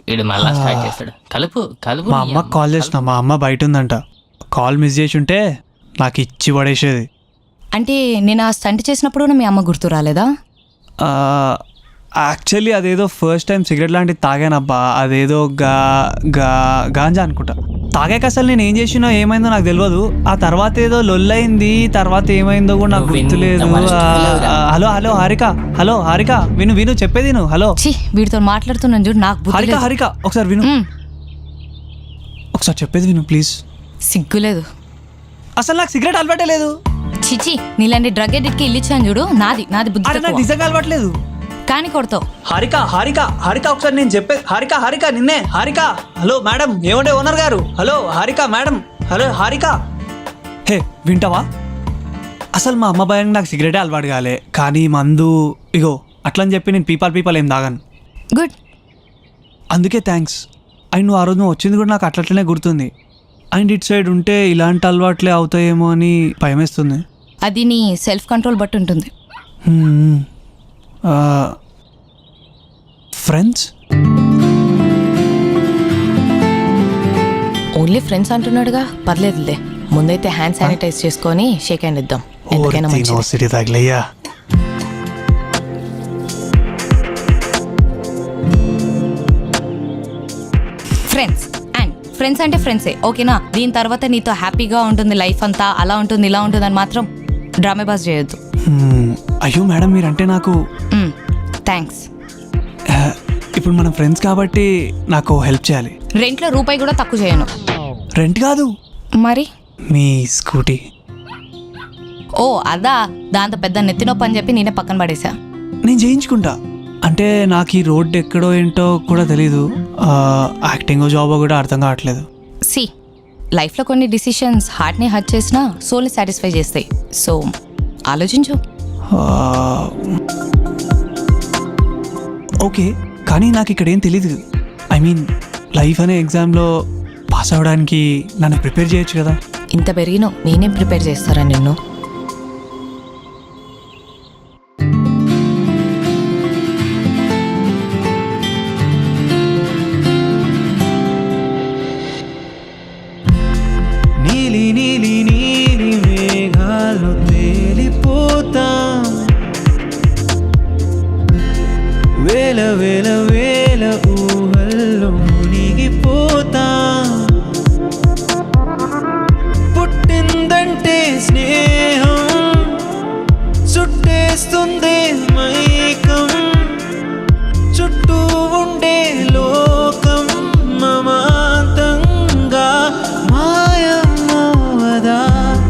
వీడు మళ్ళా స్టార్ట్ చేస్తాడు. కలుపు కలుపు. మా అమ్మకి కాల్ చేసిన, మా అమ్మ బయట ఉందంట. కాల్ మిస్ చేసి ఉంటే నాకు ఇచ్చి పడేసేది. అంటే నేను ఆ స్టంట్ చేసినప్పుడు కూడా మీ అమ్మ గుర్తు రాలేదా? యాక్చువల్లీ అదేదో ఫస్ట్ టైం సిగరెట్ లాంటిది తాగానబ్బా. అదేదో గాంజా అనుకుంటా. తాగాక అసలు నేను ఏం చేసినో ఏమైందో నాకు తెలియదు. ఆ తర్వాత ఏదో లొల్లయింది, తర్వాత ఏమైందో కూడా నాకు గుర్తులేదు. Hello hello Harika, hello Harika, విను విను చెప్పేది నువ్వు. హలో వీడితో మాట్లాడుతున్నాను చూడు, నాకు హారిక హారిక ఒకసారి విను, ఒకసారి చెప్పేది విను ప్లీజ్. సిగ్గులేదు అసలు నాకు సిగరెట్ అలవాటే లేదు. చిచి, నీలాంటి డ్రగ్ ఎడిట్కి ఇల్లు ఇచ్చాను చూడు, నాది బుద్ధి నాకు తక్కువ. నిజంగా అలవాట్లేదు. కానీ కొడతావు. హారిక హారిక హారిక ఒకసారి నేను చెప్పేది. హారిక హారిక నిన్నే. హారిక హలో మేడం, ఏమండే ఓనర్ గారు. Hello Harika madam, hello Harika. Hey వింటావా? అసలు మా అమ్మ భయానికి నాకు సిగరెటే అలవాటు కాలే, కానీ మందు ఇగో అట్లని చెప్పి నేను పీపాల్ ఏం తాగాను. గుడ్, అందుకే థ్యాంక్స్. అండ్ నువ్వు ఆ రోజు నువ్వు వచ్చింది కూడా నాకు అట్లట్లనే గుర్తుంది. అండ్ ఇటు సైడ్ ఉంటే ఇలాంటి అలవాట్లే అవుతాయేమో అని భయమేస్తుంది. అది నీ సెల్ఫ్ కంట్రోల్ బట్టి ఉంటుంది. ఫ్రెండ్స్ ఓన్లీ ఫ్రెండ్స్ అంటున్నాడుగా, పర్లేదులే. ముందైతే హ్యాండ్ శానిటైజ్ చేసుకొని షేక్ హ్యాండ్ ఇద్దాం. ఎందుకైనా మంచిది. తగిలయ్యా. ఫ్రెండ్స్ అండ్ ఫ్రెండ్స్ అంటే ఫ్రెండ్సే, ఓకేనా? దీని తర్వాత నీతో హ్యాపీగా ఉంటుంది లైఫ్ అంతా, అలా ఉంటుంది ఇలా ఉంటుంది అని మాత్రం డ్రామా బాస్ చేయొద్దు. అయ్యో మేడం, మీరంటే నాకు థ్యాంక్స్. ఇప్పుడు మనం ఫ్రెండ్స్ కాబట్టి నాకు హెల్ప్ చేయాలి. రెంట్లో రూపాయి కూడా తక్కువ చేయను. రెంట్ కాదు మరి మీ స్కూటీ. ఓ అదా, దాంతో పెద్ద నెత్తినొప్పి అని చెప్పి నేనే పక్కన పడేసా. నేను చేయించుకుంటా. అంటే నాకు ఈ రోడ్ ఎక్కడో ఏంటో కూడా తెలీదు. యాక్టింగో జాబో కూడా అర్థం కావట్లేదు. సి లైఫ్లో కొన్ని డిసిషన్స్ హార్ట్ని హర్ట్ చేసినా సోల్ని సాటిస్ఫై చేస్తాయి. సో ఆలోచించు. ఓకే, కానీ నాకు ఇక్కడ ఏం తెలీదు. ఐ మీన్ లైఫ్ అనే ఎగ్జామ్లో పాస్ అవ్వడానికి నన్ను ప్రిపేర్ చేయొచ్చు కదా. ఇంత పెరిగినో నేనేం ప్రిపేర్ చేస్తారా నిన్ను?